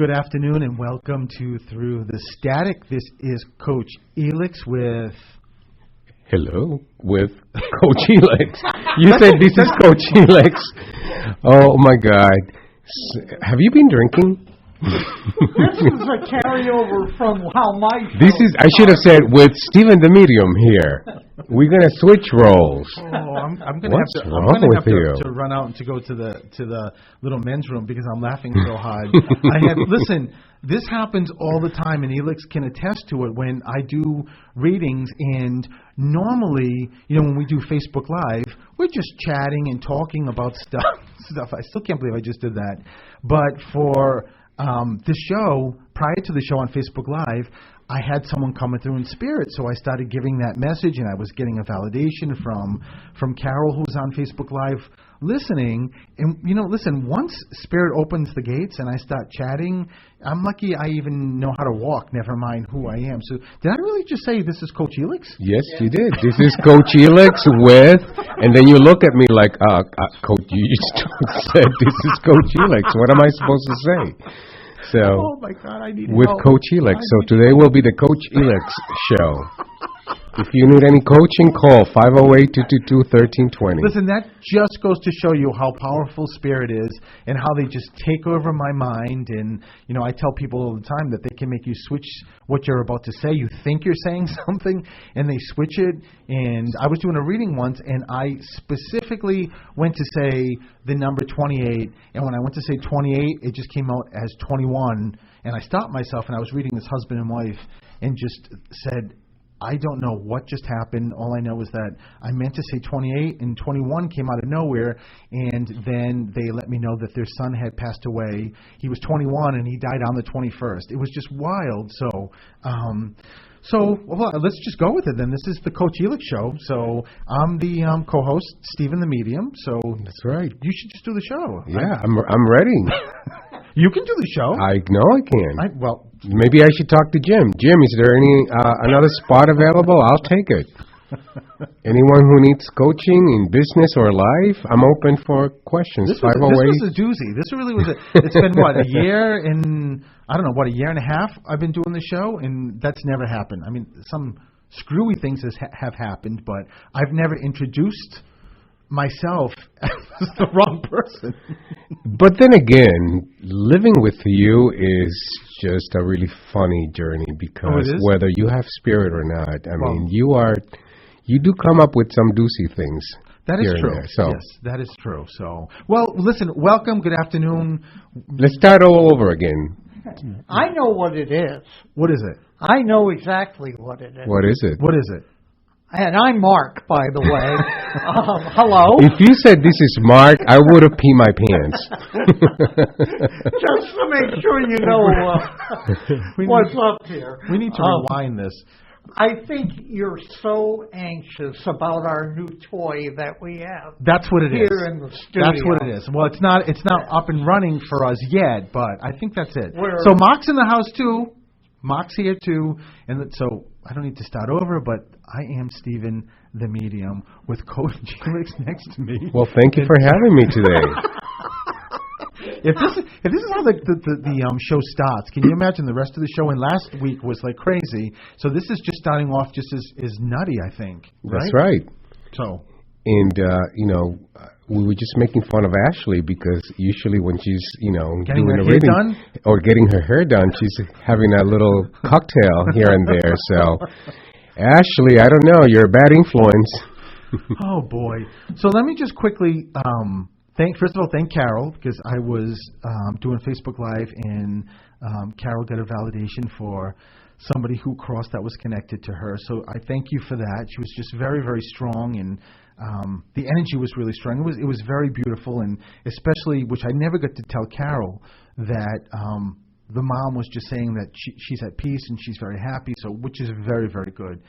Good afternoon and welcome to Through the Static. This is Coach Elix with... Hello, with Coach Elix. You said this is Coach Elix. Oh, my God. Have you been drinking? This is a carryover from how my show I should have said with Stephen the Medium here. We're going to switch roles. Oh, I'm going What's to wrong with you? to run out and to go to the little men's room because I'm laughing so hard. Listen, this happens all the time, and Elix can attest to it when I do readings. And normally, when we do Facebook Live, we're just chatting and talking about stuff. I still can't believe I just did that. But for this show, prior to the show on Facebook Live, I had someone coming through in spirit, so I started giving that message, and I was getting a validation from Carol, who was on Facebook Live listening. And, listen, once spirit opens the gates and I start chatting, I'm lucky I even know how to walk, never mind who I am. So did I really just say this is Coach Elix? Yes, you did. This is Coach Elix with, and then you look at me like, Coach, you just said this is Coach Elix. What am I supposed to say? So, oh my God, I need with help. Coach Elix. So today will be the Coach Elix show. If you need any coaching, call 508-222-1320. Listen, that just goes to show you how powerful spirit is and how they just take over my mind. And, I tell people all the time that they can make you switch what you're about to say. You think you're saying something, and they switch it. And I was doing a reading once, and I specifically went to say the number 28. And when I went to say 28, it just came out as 21. And I stopped myself, and I was reading this husband and wife and just said, I don't know what just happened. All I know is that I meant to say 28, and 21 came out of nowhere, and then they let me know that their son had passed away. He was 21, and he died on the 21st. It was just wild. So let's just go with it then. This is the Coach Elix show. So I'm the co-host, Stephen the Medium. So that's right. You should just do the show. Yeah, I'm ready. You can do the show. I know I can. Maybe I should talk to Jim. Jim, is there any another spot available? I'll take it. Anyone who needs coaching in business or life, I'm open for questions. This was a doozy. This really was it's been, a year and, a year and a half I've been doing the show, and that's never happened. I mean, some screwy things have happened, but I've never introduced myself as the wrong person. But then again, living with you is just a really funny journey because whether you have spirit or not, you do come up with some doozy things. That is true. Yes, that is true. So, listen, welcome, good afternoon. Let's start all over again. I know what it is. What is it? I know exactly what it is. What is it? What is it? And I'm Mark, by the way. Hello. If you said this is Mark, I would have peed my pants. Just to make sure you know what's up here. We need to rewind this. I think you're so anxious about our new toy that we have. That's what it is. Here in the studio. That's what it is. Well, it's not up and running for us yet, but I think that's it. So Mark's in the house too. Mark's here too, and so I don't need to start over, but I am Stephen the Medium with Coach Elix next to me. Well, thank you for having me today. If this is how the show starts, can you imagine the rest of the show? And last week was like crazy, so this is just starting off just as nutty, I think. Right? That's right. So, and we were just making fun of Ashley because usually when she's, getting doing her a hair reading done? or getting her hair done, she's having a little cocktail here and there. So, Ashley, I don't know, you're a bad influence. Oh boy! So let me just quickly first of all thank Carol because I was doing Facebook Live and Carol got a validation for somebody who crossed that was connected to her. So I thank you for that. She was just very, very strong, and the energy was really strong. It was very beautiful, and especially, which I never got to tell Carol, that the mom was just saying that she's at peace and she's very happy, so which is very, very good.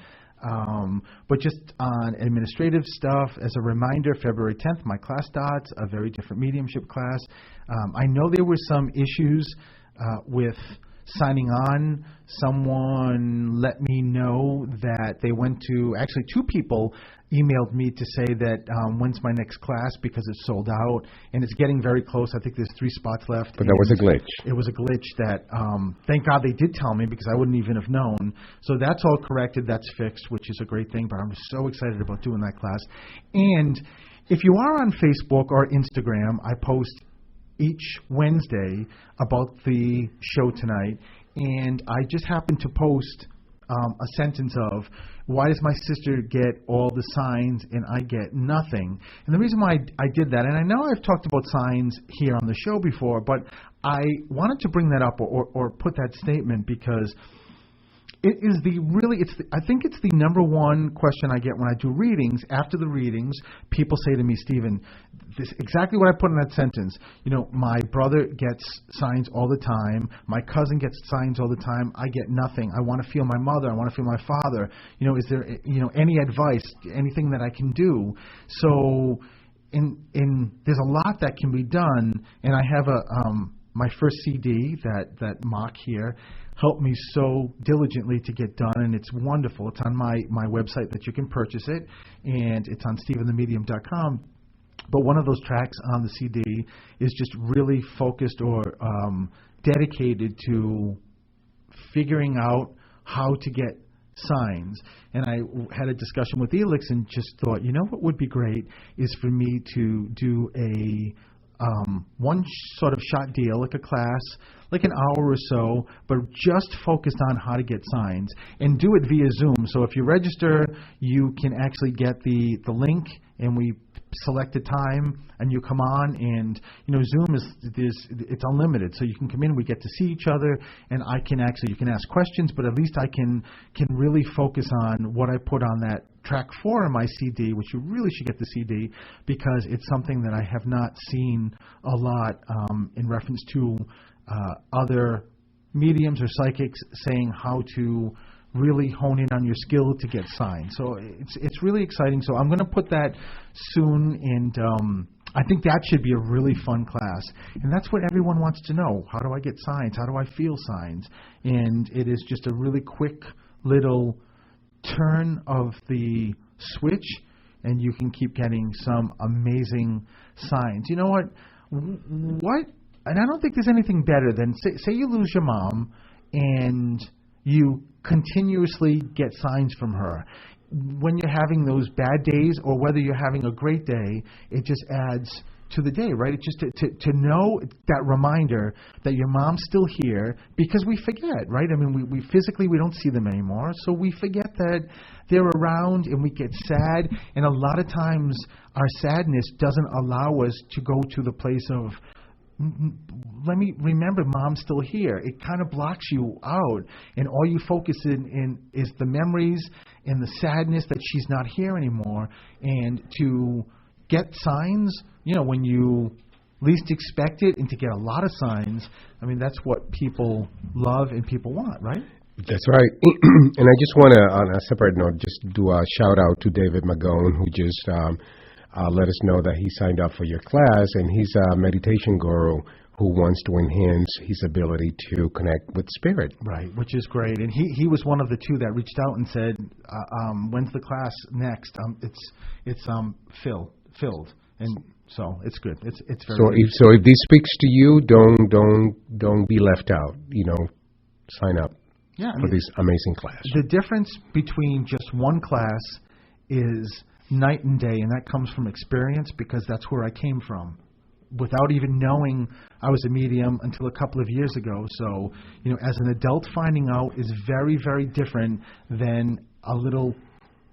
But just on administrative stuff, as a reminder, February 10th, my class starts, a very different mediumship class. I know there were some issues with signing on. Someone let me know that they went to, actually two people emailed me to say that when's my next class because it's sold out, and it's getting very close. I think there's 3 spots left. But that was a glitch. It was a glitch that, thank God they did tell me because I wouldn't even have known. So that's all corrected. That's fixed, which is a great thing. But I'm so excited about doing that class. And if you are on Facebook or Instagram, I post each Wednesday about the show tonight, and I just happened to post a sentence of, why does my sister get all the signs and I get nothing? And the reason why I did that, and I know I've talked about signs here on the show before, but I wanted to bring that up or put that statement because it is I think it's the number one question I get when I do readings. After the readings, people say to me, Stephen, this exactly what I put in that sentence. You know, my brother gets signs all the time. My cousin gets signs all the time. I get nothing. I want to feel my mother. I want to feel my father. You know, is there any advice, anything that I can do? So, there's a lot that can be done, and I have my first CD that Mark here helped me so diligently to get done, and it's wonderful. It's on my website that you can purchase it, and it's on StephenTheMedium.com. But one of those tracks on the CD is just really focused or dedicated to figuring out how to get signs. And I had a discussion with Elix and just thought, you know what would be great is for me to do a one sort of shot deal, like a class, like an hour or so, but just focused on how to get signs and do it via Zoom. So if you register, you can actually get the link, and we select a time, and you come on, and Zoom it's unlimited, so you can come in, we get to see each other, and you can ask questions, but at least I can really focus on what I put on that track 4 in my CD, which you really should get the CD because it's something that I have not seen a lot in reference to other mediums or psychics saying how to really hone in on your skill to get signs. So it's really exciting. So I'm going to put that soon, and I think that should be a really fun class. And that's what everyone wants to know. How do I get signs? How do I feel signs? And it is just a really quick little turn of the switch, and you can keep getting some amazing signs. You know what? And I don't think there's anything better than, say you lose your mom, and you continuously get signs from her. When you're having those bad days or whether you're having a great day, it just adds to the day, right? It's just to know that reminder that your mom's still here, because we forget, right? I mean, we physically, we don't see them anymore, so we forget that they're around, and we get sad, and a lot of times our sadness doesn't allow us to go to the place of, let me remember mom's still here. It kind of blocks you out, and all you focus in is the memories and the sadness that she's not here anymore. And to get signs, when you least expect it, and to get a lot of signs, I mean, that's what people love and people want, right? That's right. And I just want to, on a separate note, just do a shout out to David Magone, who just let us know that he signed up for your class, and he's a meditation guru who wants to enhance his ability to connect with spirit. Right, which is great. And he was one of the 2 that reached out and said, when's the class next? It's filled. And so it's good. It's very good. So if this speaks to you, don't be left out. Sign up for this amazing class. The difference between just one class is night and day, and that comes from experience, because that's where I came from without even knowing I was a medium until a couple of years ago. So, as an adult, finding out is very, very different than a little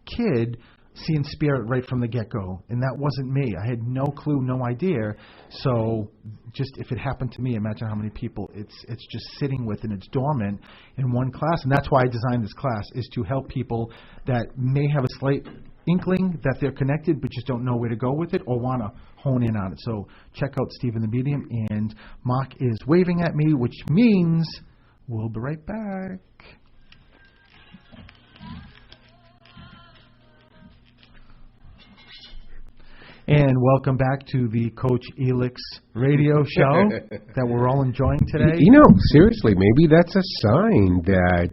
kid seeing spirit right from the get-go, and that wasn't me. I had no clue, no idea. So just if it happened to me, imagine how many people it's just sitting with, and it's dormant in one class. And that's why I designed this class, is to help people that may have a slight inkling that they're connected but just don't know where to go with it or want to hone in on it. So check out Stephen the Medium, and Mark is waving at me, which means we'll be right back. And welcome back to the Coach Elix radio show that we're all enjoying today. Seriously, maybe that's a sign that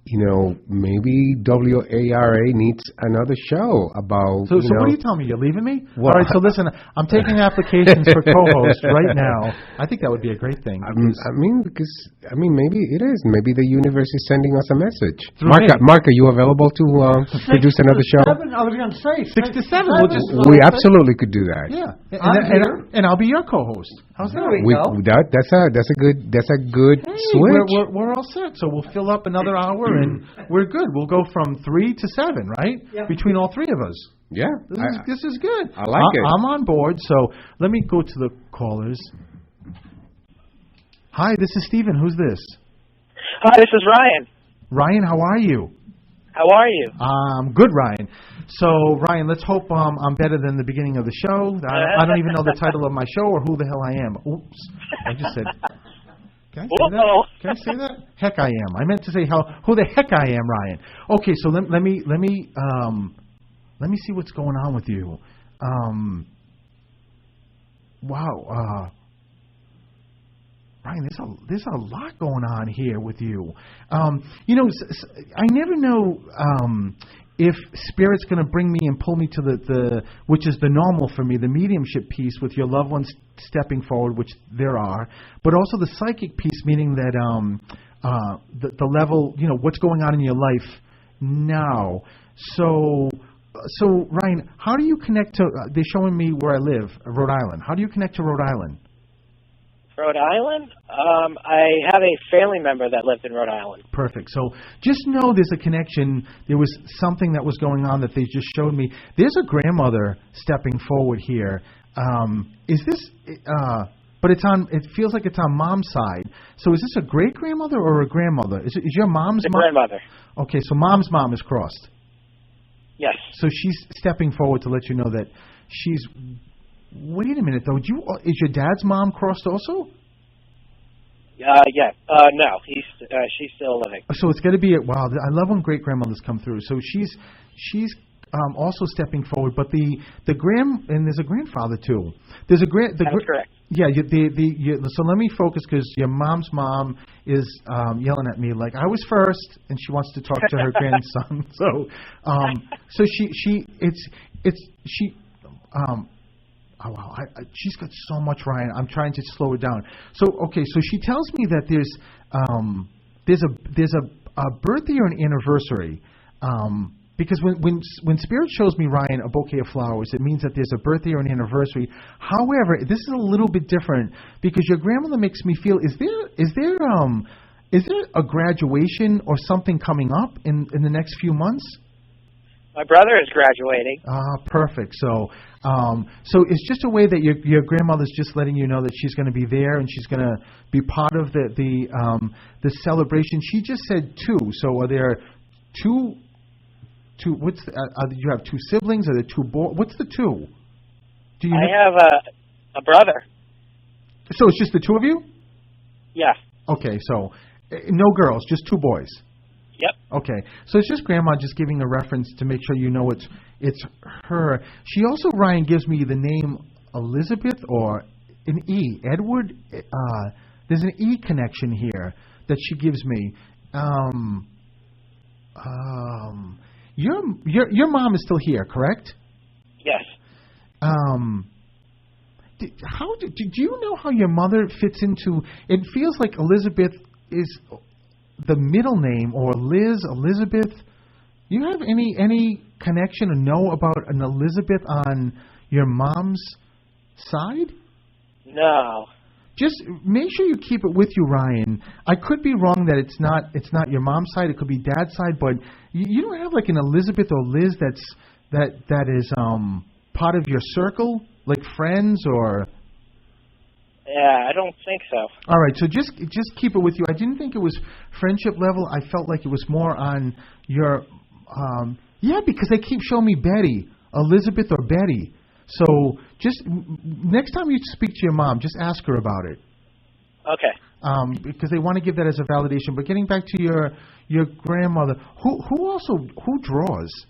maybe WARA needs another show about. So what are you telling me? You're leaving me? Well, all right. So listen, I'm taking applications for co-hosts right now. I think that would be a great thing. Maybe it is. Maybe the universe is sending us a message. Mark, are you available to produce another show? 7, I was going to say 6 to 7. We absolutely could do that. Yeah, and I'll be your co-host. How's that? That's a good switch. We're all set. So we'll fill up another hour and we're good. We'll go from 3 to 7, right? Yeah. Between all three of us. Yeah. This is good. I like it. I'm on board. So let me go to the callers. Hi, this is Stephen. Who's this? Hi, this is Ryan. Ryan, how are you? How are you? Good, Ryan. So, Ryan, let's hope I'm better than the beginning of the show. I don't even know the title of my show or who the hell I am. Oops. I just said... Can I say that? Can I say that? Heck, I am. I meant to say who the heck I am, Ryan. Okay, so let me see what's going on with you. Wow, Ryan, there's a lot going on here with you. I never know if Spirit's going to bring me and pull me to the which is the normal for me, the mediumship piece with your loved ones stepping forward, which there are, but also the psychic piece, meaning that the level, what's going on in your life now. So Ryan, how do you connect to? They're showing me where I live, Rhode Island. How do you connect to Rhode Island? Rhode Island? I have a family member that lived in Rhode Island. Perfect. So just know there's a connection. There was something that was going on that they just showed me. There's a grandmother stepping forward here. Is this... but it feels like it's on mom's side. So is this a great-grandmother or a grandmother? Is your mom's mom? Grandmother. Okay, so mom's mom is crossed. Yes. So she's stepping forward to let you know that she's... Wait a minute, though. Is your dad's mom crossed also? Yeah. No, she's still living. So it's going to be wow. I love when great grandmothers come through. So she's also stepping forward, but and there's a grandfather too. That's correct. Yeah. So let me focus because your mom's mom is yelling at me like I was first, and she wants to talk to her grandson. So oh, wow. She's got so much, Ryan. I'm trying to slow it down. So, okay, so she tells me that there's a birthday or an anniversary. Because when Spirit shows me, Ryan, a bouquet of flowers, it means that there's a birthday or an anniversary. However, this is a little bit different because your grandmother makes me feel, is there a graduation or something coming up in the next few months? My brother is graduating. Perfect. So it's just a way that your grandmother's just letting you know that she's going to be there and she's going to be part of the celebration. She just said 2. So are there two? What's you have 2 siblings? Are there 2 boys? What's the 2? I have a brother. So it's just the 2 of you? Yeah. Okay. So no girls, just 2 boys. Yep. Okay, so it's just Grandma just giving a reference to make sure you know it's her. She also, Ryan, gives me the name Elizabeth or an E. Edward. There's an E connection here that she gives me. Your mom is still here, correct? Yes. Do you know how your mother fits into? It feels like Elizabeth is the middle name, or Liz, Elizabeth. You have any connection or know about an Elizabeth on your mom's side? No. Just make sure you keep it with you, Ryan. I could be wrong that it's not your mom's side. It could be dad's side, but you don't have like an Elizabeth or Liz that is part of your circle, like friends or. Yeah, I don't think so. All right, so just keep it with you. I didn't think it was friendship level. I felt like it was more on your, because they keep showing me Betty, Elizabeth or Betty. So just next time you speak to your mom, just ask her about it. Okay. Because they want to give that as a validation. But getting back to your grandmother, who draws?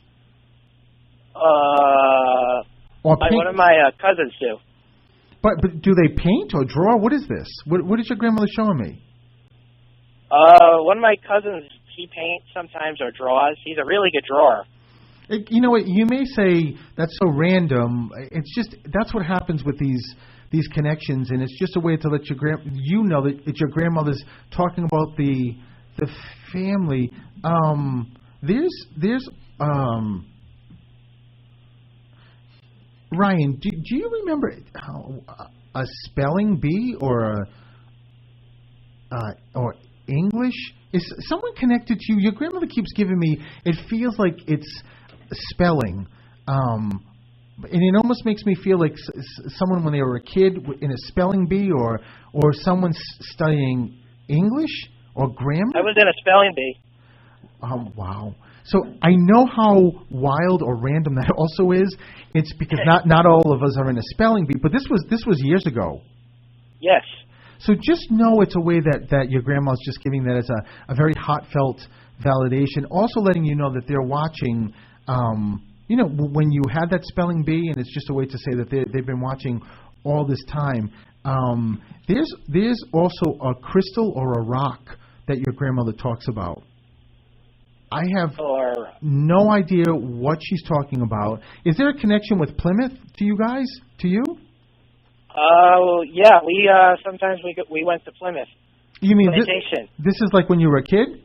One of my cousins do. But do they paint or draw? What is this? What is your grandmother showing me? One of my cousins he paints sometimes or draws. He's a really good drawer. You know what? You may say that's so random. It's just that's what happens with these connections, and it's just a way to let you know that it's your grandmother's talking about the family. There's Ryan. Do you remember how a spelling bee or English? Is someone connected to you? Your grandmother keeps giving me. It feels like it's spelling, and it almost makes me feel like someone when they were a kid in a spelling bee, or someone studying English or grammar. I was in a spelling bee. Oh wow! So I know how wild or random that also is. It's because not all of us are in a spelling bee, but this was years ago. Yes. So just know it's a way that your grandma's just giving that as a very heartfelt validation. Also letting you know that they're watching. When you had that spelling bee, and it's just a way to say that they've been watching all this time. There's also a crystal or a rock that your grandmother talks about. I have no idea what she's talking about. Is there a connection with Plymouth to you guys? To you? Yeah. We sometimes we went to Plymouth. You mean this is like when you were a kid?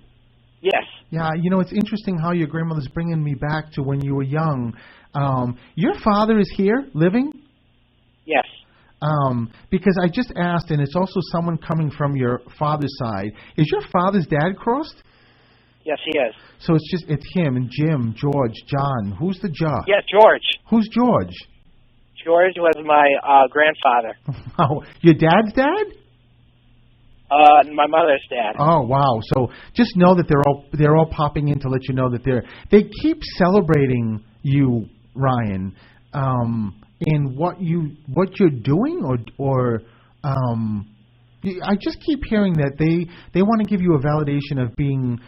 Yes. Yeah, it's interesting how your grandmother's bringing me back to when you were young. Your father is here, living? Yes. Because I just asked, and it's also someone coming from your father's side. Is your father's dad crossed? Yes, he is. So it's him and Jim, George, John. Who's the John? Yes, George. Who's George? George was my grandfather. Oh, your dad's dad? My mother's dad. Oh wow! So just know that they're all popping in to let you know that they keep celebrating you, Ryan, in what you're doing, or I just keep hearing that they want to give you a validation of being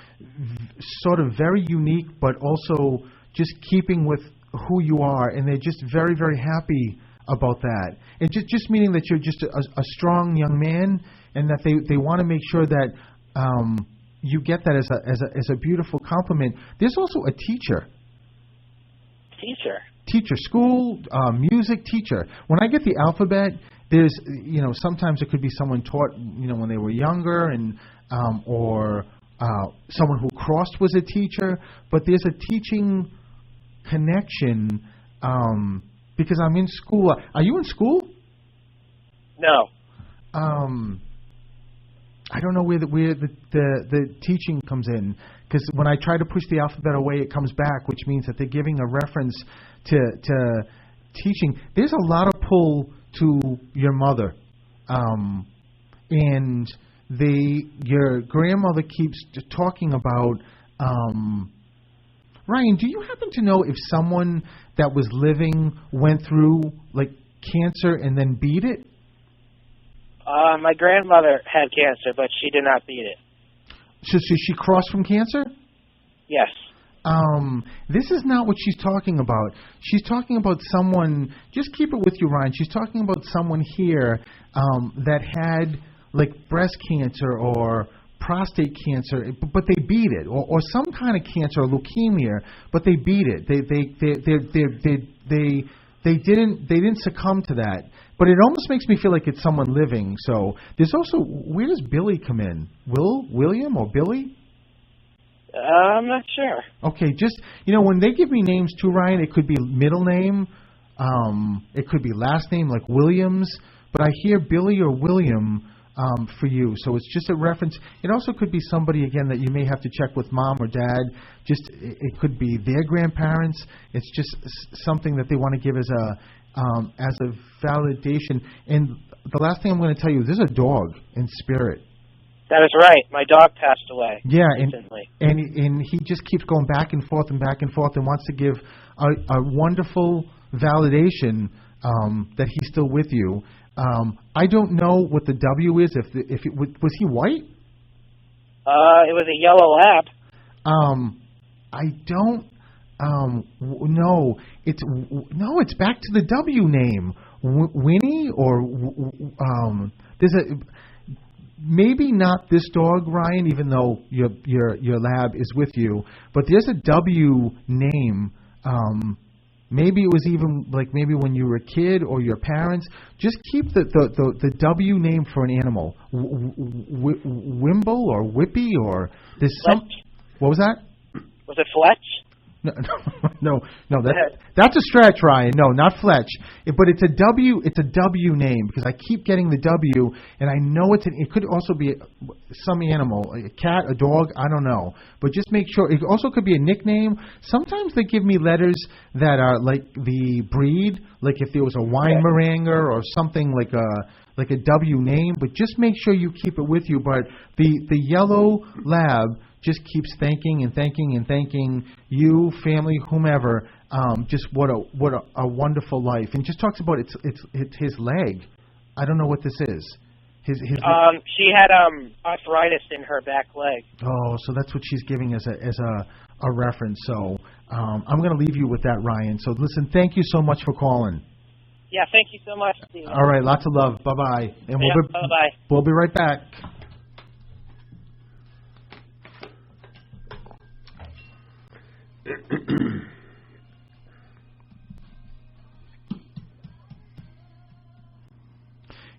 sort of very unique, but also just keeping with who you are, and they're just very, very happy about that. And just meaning that you're just a strong young man, and that they want to make sure that you get that as a beautiful compliment. There's also a teacher. Teacher, school, music teacher. When I get the alphabet, there's sometimes it could be someone taught when they were younger, and or someone who crossed was a teacher. But there's a teaching connection because I'm in school. Are you in school? No. I don't know where the teaching comes in, because when I try to push the alphabet away, it comes back, which means that they're giving a reference to teaching. There's a lot of pull to your mother, and your grandmother keeps talking about. Ryan, do you happen to know if someone that was living went through like cancer and then beat it? My grandmother had cancer, but she did not beat it. So she crossed from cancer? Yes. This is not what she's talking about. She's talking about someone, just keep it with you, Ryan. She's talking about someone here that had like breast cancer or prostate cancer, but they beat it, or some kind of cancer, or leukemia, but they beat it. They didn't succumb to that. But it almost makes me feel like it's someone living. So there's also, where does Billy come in? William or Billy? I'm not sure. Okay, just, when they give me names too, Ryan, it could be middle name, it could be last name like Williams, but I hear Billy or William for you. So it's just a reference. It also could be somebody, again, that you may have to check with mom or dad. Just, it could be their grandparents. It's just something that they want to give as a validation. And the last thing I'm going to tell you is there's a dog in spirit. That is right. My dog passed away. Yeah, recently. and he just keeps going back and forth and wants to give a wonderful validation that he's still with you. I don't know what the W is. Was he white? It was a yellow lab. I don't. No, it's back to the W name. Winnie or there's a. maybe not this dog, Ryan, even though your lab is with you, but there's a W name. Maybe it was even like maybe when you were a kid or your parents. Just keep the W name for an animal. Wimble or Whippy or there's some. What was that? Was it Fletch? No. That's a stretch, Ryan. No, not Fletch. But it's a W. It's a W name because I keep getting the W, and I know it could also be some animal, a cat, a dog. I don't know. But just make sure. It also could be a nickname. Sometimes they give me letters that are like the breed, like if there was a Weimaraner or something like a W name. But just make sure you keep it with you. But the yellow lab just keeps thanking you, family, whomever. Just what a wonderful life, and just talks about it's his leg. I don't know what this is. She had arthritis in her back leg. Oh, so that's what she's giving as a reference. So I'm going to leave you with that, Ryan. So listen, thank you so much for calling. Yeah, thank you so much, Steve. All right, lots of love. Bye bye. And bye. We'll be right back.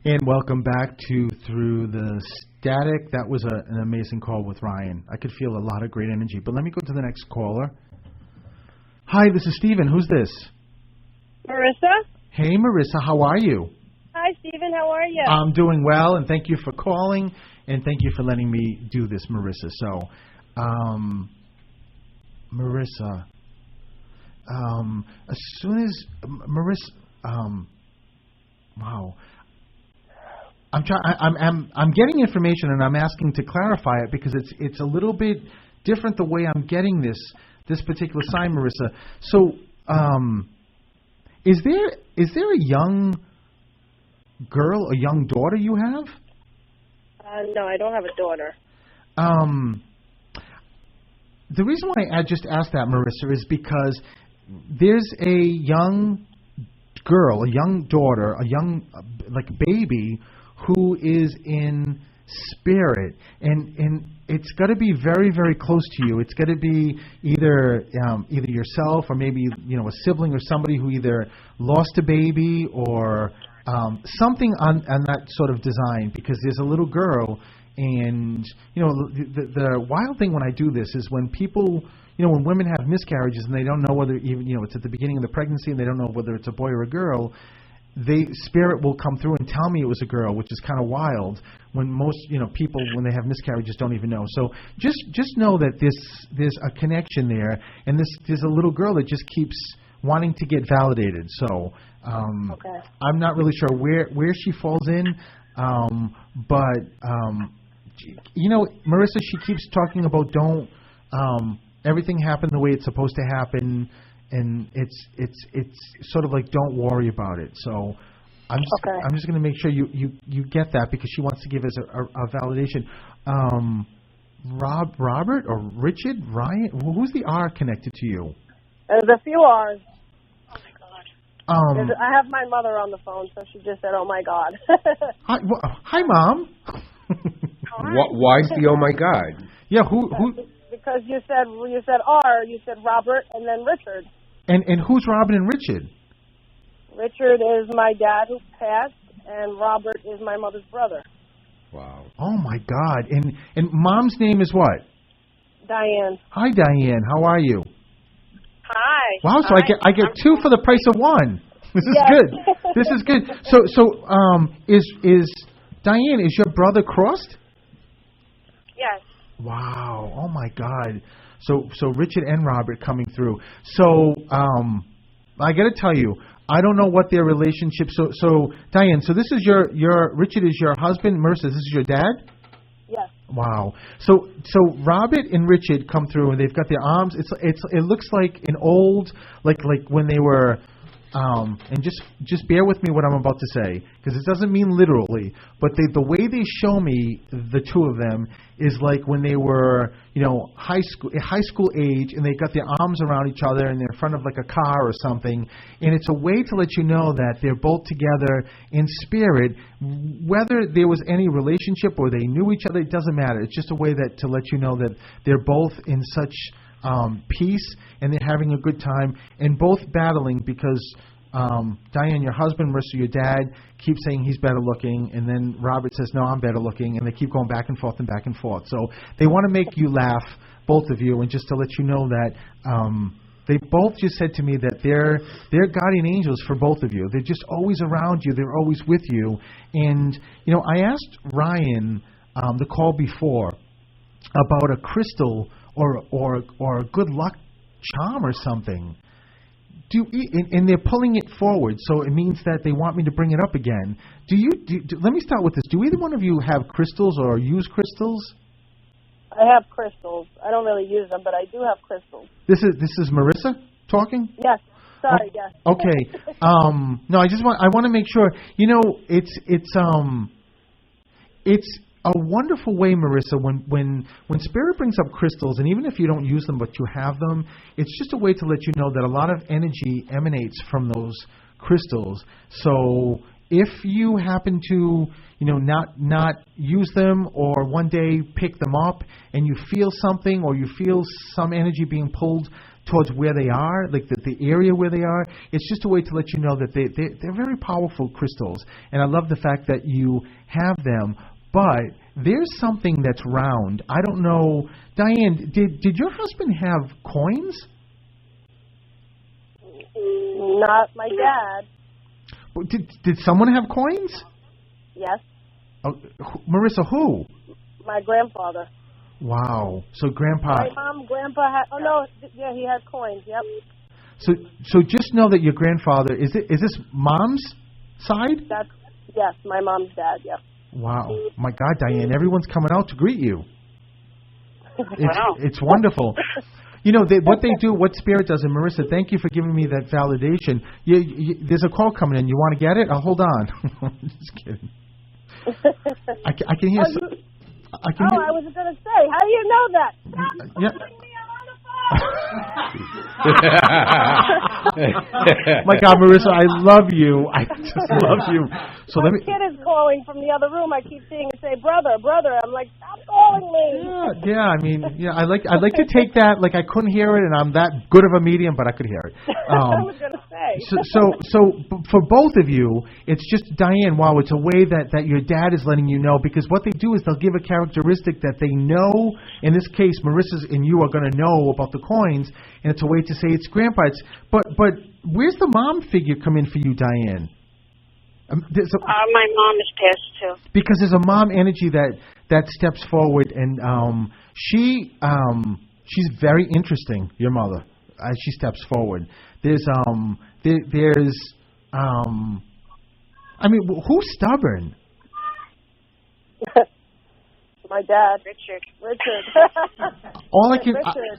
And welcome back to Through the Static. That was an amazing call with Ryan. I could feel a lot of great energy. But let me go to the next caller. Hi, this is Steven. Who's this? Marissa. Hey, Marissa. How are you? Hi, Steven. How are you? I'm doing well, and thank you for calling, and thank you for letting me do this, Marissa. So, Marissa, as soon as Marissa, wow. I'm getting information and I'm asking to clarify it because it's a little bit different the way I'm getting this particular sign, Marissa. So, is there a young girl, a young daughter you have? No, I don't have a daughter. The reason why I just asked that, Marissa, is because there's a young girl, a young daughter, a young baby who is in spirit, and it's got to be very, very close to you. It's got to be either yourself or maybe a sibling or somebody who either lost a baby or something on that sort of design. Because there's a little girl, and the wild thing when I do this is when people. When women have miscarriages and they don't know whether even it's at the beginning of the pregnancy and they don't know whether it's a boy or a girl, spirit will come through and tell me it was a girl, which is kind of wild. When most people when they have miscarriages don't even know. So just know that there's a connection there, and there's a little girl that just keeps wanting to get validated. So okay. I'm not really sure where she falls in, but Marissa, she keeps talking about don't. Everything happened the way it's supposed to happen, and it's sort of like don't worry about it. So I'm just going to make sure you get that because she wants to give us a validation. Robert or Richard, Ryan, who's the R connected to you? There's a few R's. Oh my God. I have my mother on the phone, so she just said, "Oh my God." Hi, Mom. Why is the oh my God? Yeah, who? Because you said R, you said Robert, and then Richard. And who's Robin and Richard? Richard is my dad who passed, and Robert is my mother's brother. Wow. Oh my God! And Mom's name is what? Diane. Hi, Diane. How are you? Hi. Wow. So I get two for the price of one. This is good. This is good. So is Diane? Is your brother crossed? Yes. Wow. Oh my God. So Richard and Robert coming through. So I got to tell you, I don't know what their relationship. So Diane, so this is your Richard is your husband. Marissa, this is your dad. Yes. Wow. So Robert and Richard come through and they've got their arms. It looks like an old like when they were and just bear with me what I'm about to say, because it doesn't mean literally, but the way they show me the two of them is like when they were, high school age, and they got their arms around each other and they're in front of like a car or something, and it's a way to let you know that they're both together in spirit, whether there was any relationship or they knew each other, it doesn't matter. It's just a way to let you know that they're both in such peace, and they're having a good time, and both battling because Diane, your husband, Marissa, your dad, keeps saying he's better looking, and then Robert says, no, I'm better looking, and they keep going back and forth and back and forth. So they want to make you laugh, both of you, and just to let you know that they both just said to me that they're guardian angels for both of you. They're just always around you. They're always with you. And, I asked Ryan the call before about a crystal or a good luck charm or something. And they're pulling it forward, so it means that they want me to bring it up again. Let me start with this. Do either one of you have crystals or use crystals? I have crystals. I don't really use them, but I do have crystals. This is Marissa talking? Yes. Sorry, yes. Okay. No, I want to make sure. It's a wonderful way, Marissa, when Spirit brings up crystals, and even if you don't use them but you have them, it's just a way to let you know that a lot of energy emanates from those crystals. So if you happen to, not use them, or one day pick them up and you feel something, or you feel some energy being pulled towards where they are, like the area where they are, it's just a way to let you know that they're very powerful crystals. And I love the fact that you have them. But there's something that's round. I don't know. Diane, did your husband have coins? Not my dad. Did someone have coins? Yes. Oh, Marissa, who? My grandfather. Wow. So Grandpa... My mom, Grandpa had... Oh, no. Yeah, he had coins. Yep. So just know that your grandfather... Is this Mom's side? Yes, my mom's dad, yep. Wow. My God, Diane, everyone's coming out to greet you. It's wonderful. What they do, what Spirit does, and Marissa, thank you for giving me that validation. There's a call coming in. You want to get it? Hold on. Just kidding. I can hear... I was going to say, how do you know that? Stop calling me on the My God, Marissa, I love you. I just love you. So my kid is calling from the other room. I keep seeing him say, brother. I'm like, stop calling me. Yeah. I mean, I'd like to take that. Like, I couldn't hear it, and I'm that good of a medium, but I could hear it. I was going to say. So for both of you, it's just, Diane, wow, it's a way that your dad is letting you know, because what they do is they'll give a characteristic that they know. In this case, Marissa's and you are going to know about the coins, and it's a way to say it's Grandpa. But where's the mom figure come in for you, Diane? My mom is passed too. Because there's a mom energy that steps forward, and she's very interesting. Your mother, as she steps forward. There's I mean, who's stubborn? My dad, Richard. All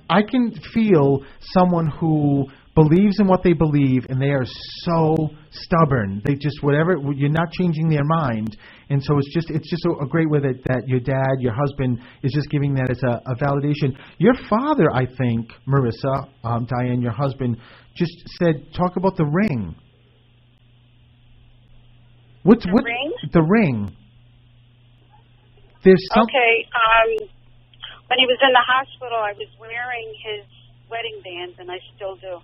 I can feel someone who believes in what they believe, and they are so stubborn. They just you're not changing their mind, and so it's just a great way that your dad, your husband, is just giving that as a validation. Your father, I think, Marissa, Diane, your husband, just said, talk about the ring. Ring? The ring. There's some... Okay. When he was in the hospital, I was wearing his wedding band, and I still do.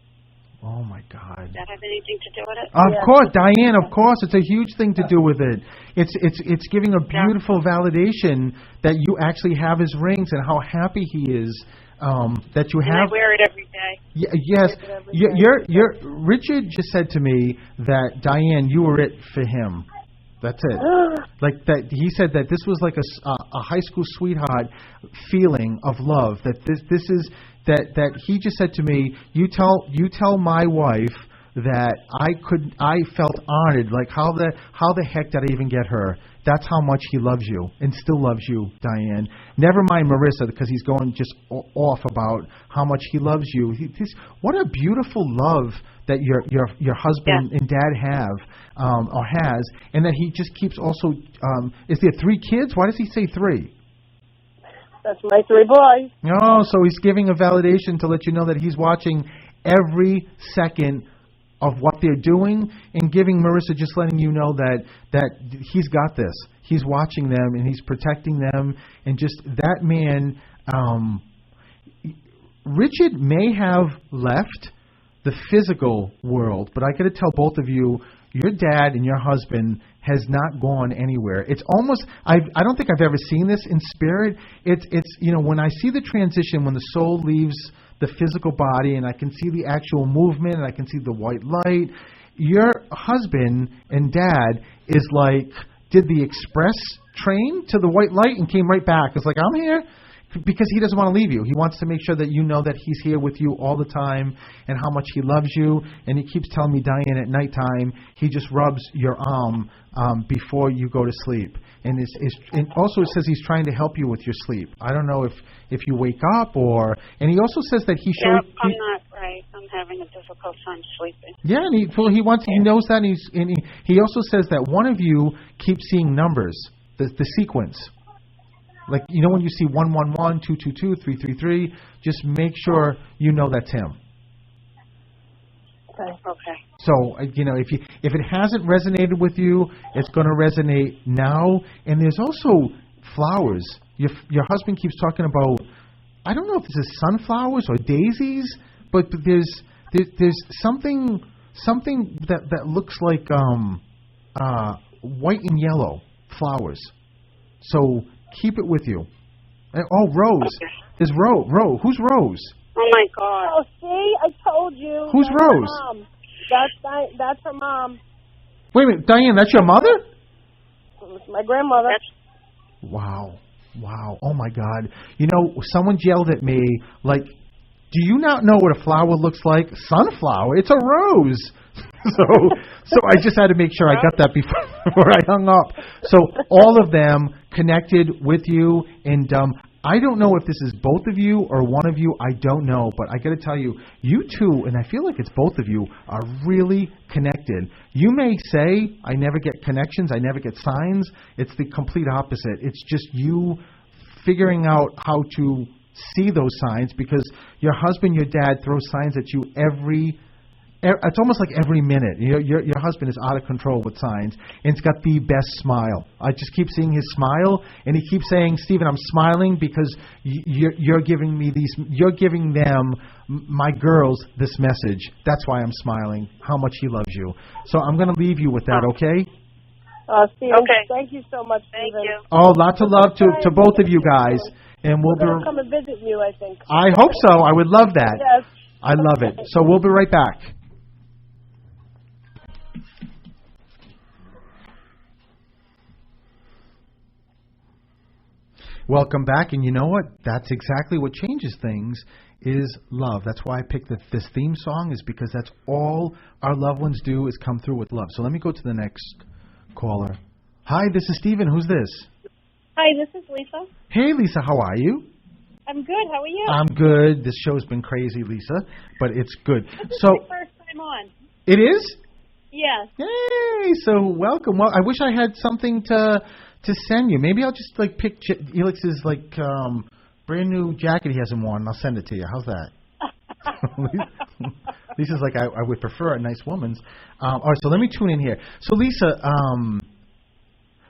Oh, my God. Does that have anything to do with it? Of course, Diane, of course. It's a huge thing to do with it. It's giving a beautiful validation that you actually have his rings and how happy he is that you have. I wear it every day. Yes. Richard just said to me that, Diane, you were it for him. That's it. Like that, he said that this was like a high school sweetheart feeling of love. That this is that he just said to me, you tell my wife that I felt honored. Like how the heck did I even get her? That's how much he loves you and still loves you, Diane. Never mind Marissa, because he's going just off about how much he loves you. What a beautiful love that your husband and dad have or has, and that he just keeps also. Is there 3 kids? Why does he say 3? That's my 3 boys. Oh, so he's giving a validation to let you know that he's watching every second of what they're doing, and giving Marissa, just letting you know that he's got this. He's watching them and he's protecting them, and just that man. Richard may have left the physical world, but I got to tell both of you, your dad and your husband has not gone anywhere. It's almost, I don't think I've ever seen this in spirit. It's when I see the transition, when the soul leaves the physical body and I can see the actual movement and I can see the white light, your husband and dad is like, did the express train to the white light and came right back. It's like, I'm here. Because he doesn't want to leave you. He wants to make sure that you know that he's here with you all the time and how much he loves you. And he keeps telling me, Diane, at nighttime, he just rubs your arm before you go to sleep. And and also it says he's trying to help you with your sleep. I don't know if you wake up or... And he also says that he shows... Yeah, I'm not right. I'm having a difficult time sleeping. Yeah, and he knows that. And he also says that one of you keeps seeing numbers, the sequence. Like, when you see 111, 222, 333, just make sure you know that's him. Okay. So, if it hasn't resonated with you, it's going to resonate now. And there's also flowers. Your husband keeps talking about, I don't know if this is sunflowers or daisies, but there's something that looks like white and yellow flowers. So keep it with you. Oh, Rose. Okay. There's Rose. Who's Rose? Oh, my God. Oh, see? I told you. Who's that's Rose? Her mom. That's her mom. Wait a minute. Diane, that's your mother? It's my grandmother. Wow. Oh, my God. Someone yelled at me, like, do you not know what a flower looks like? Sunflower. It's a rose. So I just had to make sure I got that before I hung up. So all of them connected with you, and I don't know if this is both of you or one of you. I don't know, but I got to tell you, you two, and I feel like it's both of you, are really connected. You may say, I never get connections, I never get signs. It's the complete opposite. It's just you figuring out how to see those signs, because your husband, your dad throws signs at you it's almost like every minute. Your husband is out of control with signs, and he's got the best smile. I just keep seeing his smile, and he keeps saying, Stephen, I'm smiling because you're giving me you're giving them, my girls, this message. That's why I'm smiling, how much he loves you. So I'm going to leave you with that, okay? Stephen, okay. Thank you so much, Stephen. Thank you. Oh, lots of love to both of you guys. And we're going to come and visit you, I think. I hope so. I would love that. Yes. I love it. So we'll be right back. Welcome back, and you know what? That's exactly what changes things is love. That's why I picked this theme song, is because that's all our loved ones do, is come through with love. So let me go to the next caller. Hi, this is Stephen. Who's this? Hi, this is Lisa. Hey, Lisa, how are you? I'm good. How are you? I'm good. This show's been crazy, Lisa, but it's good. This is my first time on. It is? Yes. Yay! So welcome. Well, I wish I had something to send you. Maybe I'll just pick Elix's brand new jacket he hasn't worn, and I'll send it to you. How's that? Lisa's like, I would prefer a nice woman's. All right, so let me tune in here. So Lisa,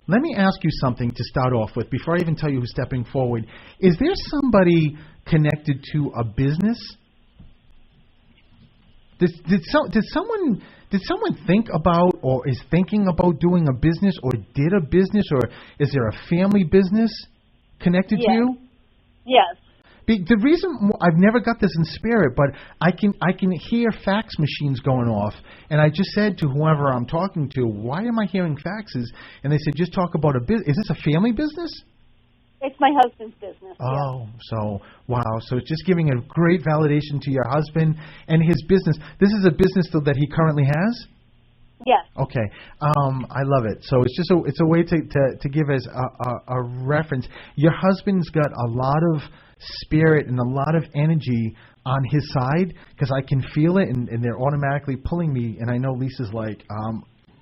let me ask you something to start off with before I even tell you who's stepping forward. Is there somebody connected to a business? Did someone think about or is thinking about doing a business or did a business, or is there a family business connected to you? Yes. The reason I've never got this in spirit, but I can hear fax machines going off, and I just said to whoever I'm talking to, why am I hearing faxes? And they said, just talk about a business. Is this a family business? It's my husband's business. Oh, so, wow. So it's just giving a great validation to your husband and his business. This is a business that he currently has? Yes. Okay. I love it. So it's just it's a way to give as a reference. Your husband's got a lot of spirit and a lot of energy on his side because I can feel it and they're automatically pulling me. And I know Lisa's like,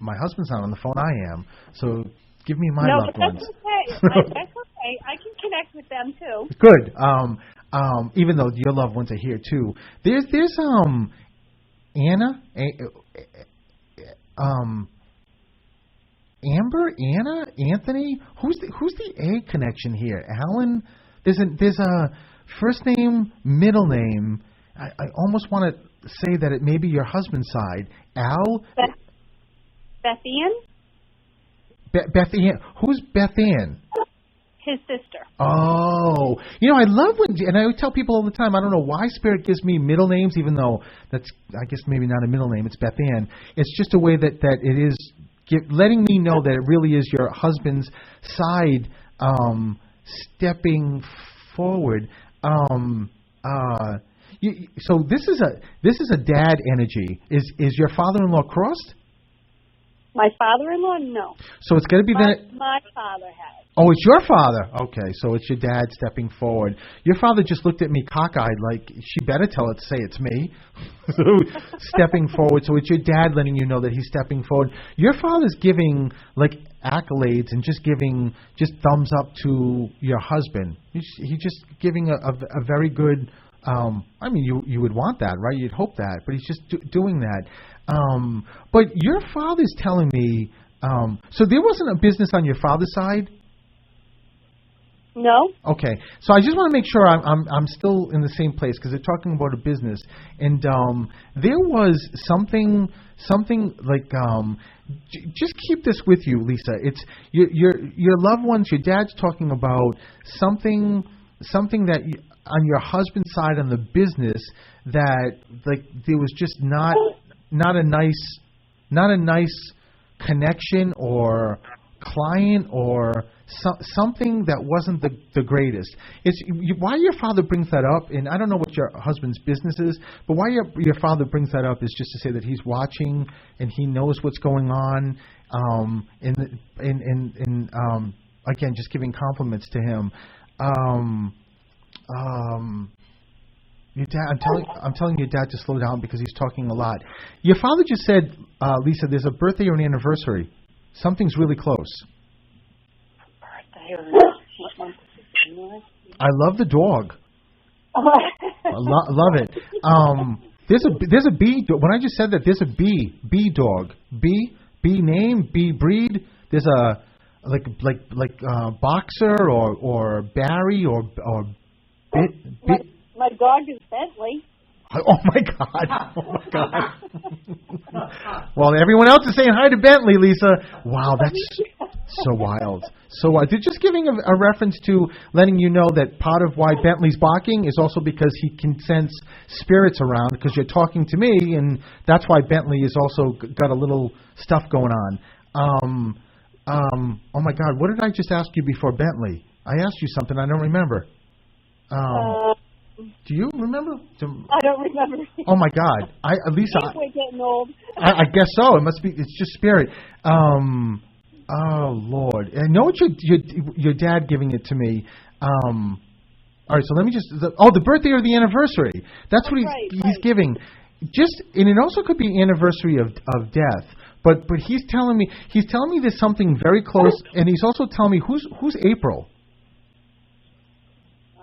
my husband's not on the phone. I am. So give me my loved ones. No, that's okay. That's okay. I can connect with them too. Good. Even though your loved ones are here too. There's Anna. Amber, Anna, Anthony. Who's the A connection here? Alan. There's a first name, middle name. I almost want to say that it may be your husband's side. Al. Beth Ann. Beth Ann. Who's Beth Ann? His sister. Oh, I love when, and I tell people all the time, I don't know why Spirit gives me middle names, even though that's, I guess, maybe not a middle name. It's Beth Ann. It's just a way that it is letting me know that it really is your husband's side stepping forward. So this is a dad energy. Is your father-in-law crossed? My father-in-law, no. So it's going to be my father has. Oh, it's your father. Okay, so it's your dad stepping forward. Your father just looked at me cockeyed like, she better tell it to say it's me. So stepping forward. So it's your dad letting you know that he's stepping forward. Your father's giving like accolades and just giving thumbs up to your husband. He's just giving a very good. I mean, you would want that, right? You'd hope that, but he's just doing that. But your father's telling me. So there wasn't a business on your father's side. No. Okay, so I just want to make sure I'm still in the same place because they're talking about a business, and there was something like just keep this with you, Lisa. It's your loved ones. Your dad's talking about something that on your husband's side on the business that like there was just not a nice connection or client or something that wasn't the greatest. It's why your father brings that up, and I don't know what your husband's business is, but why your father brings that up is just to say that he's watching and he knows what's going on. Again, just giving compliments to him. Your dad, I'm telling your dad to slow down because he's talking a lot. Your father just said, Lisa, there's a birthday or an anniversary. Something's really close. I love the dog. I love it. There's a bee. When I just said that, there's a bee dog. Bee name, bee breed. There's a like Boxer or Barry or bit. My dog is Bentley. Oh my God! Oh my God! Well, everyone else is saying hi to Bentley, Lisa. Wow, that's so wild. So they're just giving a reference to letting you know that part of why Bentley's barking is also because he can sense spirits around because you're talking to me, and that's why Bentley is also got a little stuff going on. Oh my God, what did I just ask you before Bentley? I asked you something I don't remember. Do you remember? I don't remember. Oh my God, Lisa. We're getting old. I guess so. It must be. It's just spirit. Oh Lord, I know it's your dad giving it to me. All right, so let me just. The birthday or the anniversary. That's what he's giving. And it also could be anniversary of death. But he's telling me there's something very close, and he's also telling me who's April.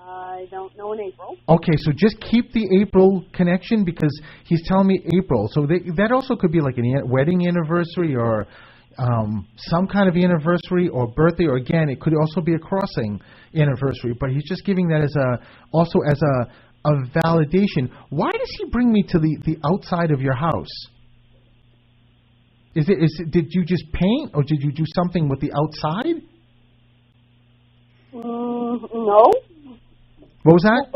I don't know in April. Okay, so just keep the April connection because he's telling me April. So that also could be like a wedding anniversary or some kind of anniversary or birthday, or again, it could also be a crossing anniversary. But he's just giving that as a validation. Why does he bring me to the outside of your house? Did you just paint or did you do something with the outside? No. What was that?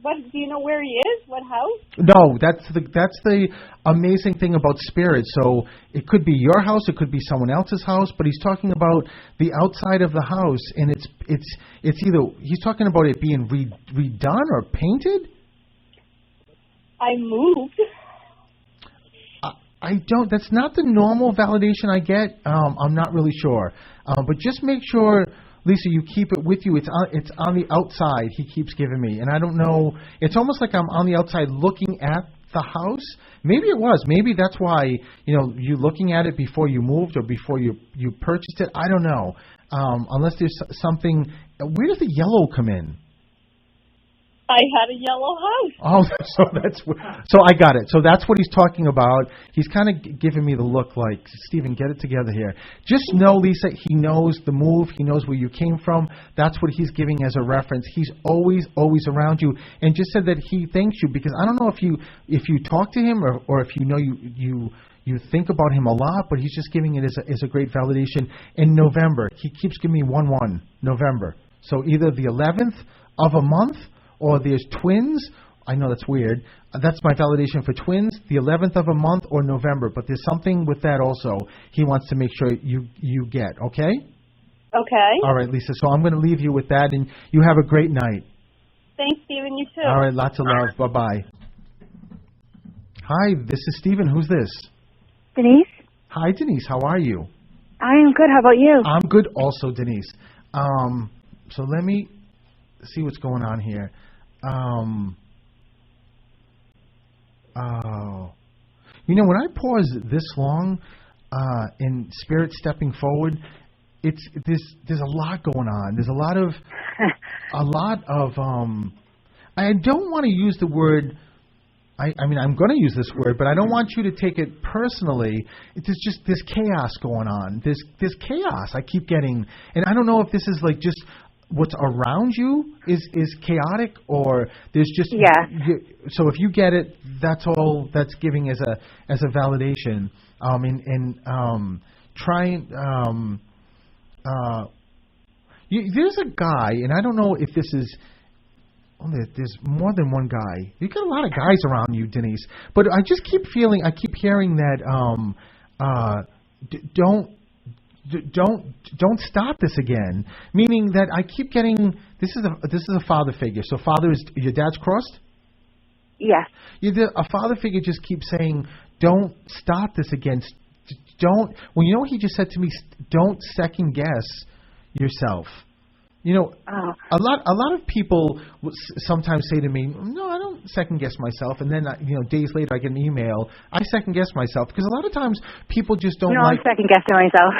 What do you know where he is? What house? No, that's the amazing thing about spirit. So it could be your house, it could be someone else's house, but he's talking about the outside of the house, and it's either he's talking about it being redone or painted. I moved. I don't. That's not the normal validation I get. I'm not really sure, but just make sure, Lisa, you keep it with you. It's on the outside. He keeps giving me, and I don't know. It's almost like I'm on the outside looking at the house. Maybe it was. Maybe that's why you looking at it before you moved or before you purchased it. I don't know. Unless there's something. Where does the yellow come in? I had a yellow house. Oh, so I got it. So that's what he's talking about. He's kind of giving me the look like, Stephen, get it together here. Just know, Lisa, he knows the move. He knows where you came from. That's what he's giving as a reference. He's always around you, and just said that he thanks you because I don't know if you talk to him or if you know you think about him a lot, but he's just giving it as a great validation. In November, he keeps giving me 1/1 November. So either the 11th of a month. Or there's twins. I know that's weird. That's my validation for twins, the 11th of a month or November. But there's something with that also he wants to make sure you get, okay? Okay. All right, Lisa. So I'm going to leave you with that, and you have a great night. Thanks, Stephen. You too. All right, lots of love. Bye-bye. Hi, this is Stephen. Who's this? Denise. Hi, Denise. How are you? I am good. How about you? I'm good also, Denise. So let me see what's going on here. When I pause this long in spirit stepping forward, there's a lot going on. There's a lot of I don't want to use the word. I mean, I'm going to use this word, but I don't want you to take it personally. There's just this chaos going on. There's chaos I keep getting, and I don't know if this is like just what's around you is chaotic, or there's just so if you get it, that's all that's giving as a validation. There's a guy, and I don't know if this is. There's more than one guy. You got a lot of guys around you, Denise. But I just keep hearing that don't stop this again. Meaning that I keep getting this is a father figure. So father is your dad's crossed? Yes. A father figure just keeps saying, don't stop this again. Don't. Well, you know what he just said to me? Don't second guess yourself. A lot of people sometimes say to me, "No, I don't second guess myself." And then, days later, I get an email. I second guess myself because a lot of times people just don't like. I'm second guessing myself.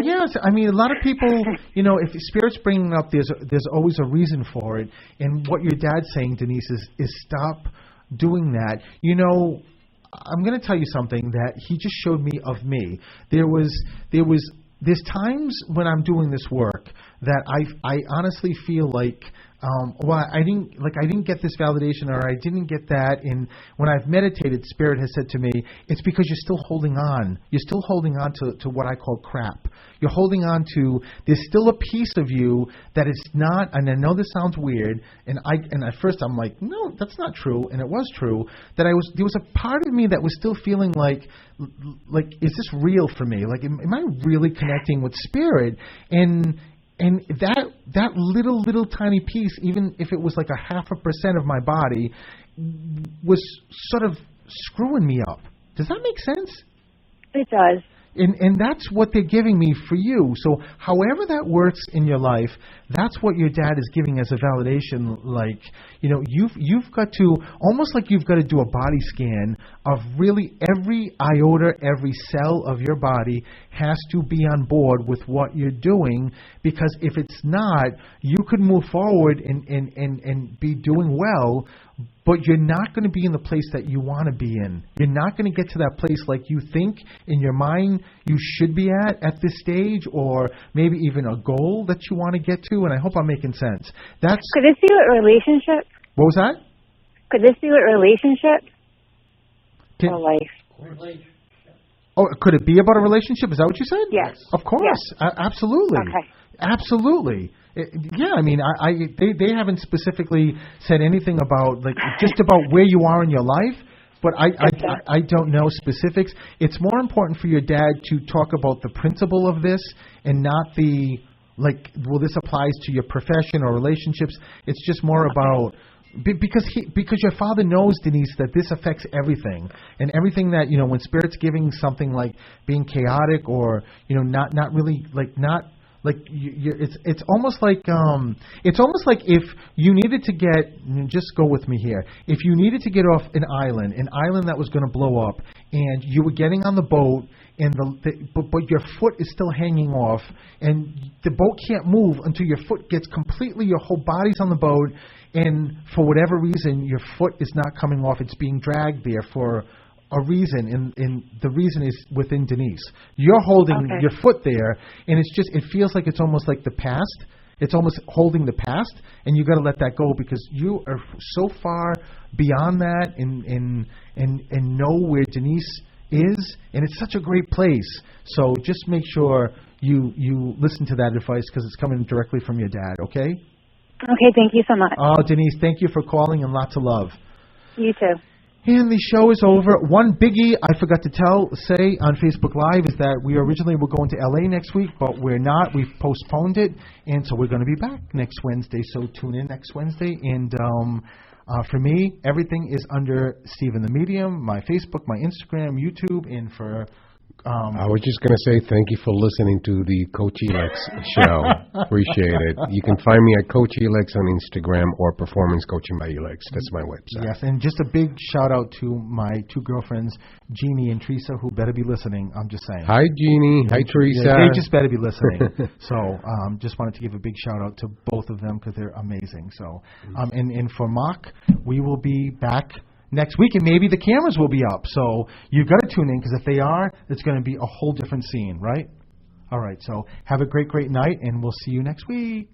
Yes, I mean, a lot of people, if Spirit's bringing up, there's always a reason for it. And what your dad's saying, Denise, is stop doing that. I'm going to tell you something that he just showed me of me. There's times when I'm doing this work that I honestly feel like I didn't get this validation, or I didn't get that. And when I've meditated, Spirit has said to me, it's because you're still holding on. You're still holding on to what I call crap. You're holding on to, there's still a piece of you that is not, and I know this sounds weird, and at first I'm like, no, that's not true, and it was true, that there was a part of me that was still feeling like, is this real for me? Like, am I really connecting with Spirit? And that little tiny piece, even if it was like 0.5% of my body, was sort of screwing me up. Does that make sense? It does. And that's what they're giving me for you. So however that works in your life, that's what your dad is giving as a validation. Like, you've got to, almost like you've got to do a body scan of really every iota, every cell of your body has to be on board with what you're doing, because if it's not, you could move forward and be doing well, but you're not going to be in the place that you want to be in. You're not going to get to that place like you think in your mind you should be at this stage, or maybe even a goal that you want to get to. And I hope I'm making sense. Could this be with relationships? What was that? Could this be with relationships or life? Oh, could it be about a relationship? Is that what you said? Yes. Of course. Yes. Absolutely. Okay. Absolutely. Yeah, I mean, they haven't specifically said anything about like just about where you are in your life, but I don't know specifics. It's more important for your dad to talk about the principle of this and not the like. Well, this applies to your profession or relationships. It's just more about. Because your father knows, Denise, that this affects everything, and everything that when Spirit's giving something like being chaotic or not really like not like it's almost like if you needed to just go with me here, if you needed to get off an island that was going to blow up, and you were getting on the boat and but your foot is still hanging off, and the boat can't move until your foot gets completely, your whole body's on the boat. And for whatever reason, your foot is not coming off. It's being dragged there for a reason, and the reason is within Denise. You're holding your foot there, and it feels like it's almost like the past. It's almost holding the past, and you got to let that go because you are so far beyond that, and know where Denise is, and it's such a great place. So just make sure you listen to that advice because it's coming directly from your dad. Okay. Okay, thank you so much. Oh, Denise, thank you for calling and lots of love. You too. And the show is over. One biggie I forgot to say on Facebook Live is that we originally were going to L.A. next week, but we're not. We've postponed it, and so we're going to be back next Wednesday. So tune in next Wednesday. And for me, everything is under Stephen the Medium, my Facebook, my Instagram, YouTube, and for... I was just going to say thank you for listening to the Coach Elex show. Appreciate it. You can find me at Coach Elex on Instagram or Performance Coaching by Elex. That's my website. Yes, and just a big shout out to my two girlfriends, Jeannie and Teresa, who better be listening. I'm just saying. Hi, Jeannie. Hi, Teresa. Yeah, they just better be listening. So just wanted to give a big shout out to both of them because they're amazing. So and for Mark, we will be back next week, and maybe the cameras will be up. So you've got to tune in because if they are, it's going to be a whole different scene, right? All right, so have a great night, and we'll see you next week.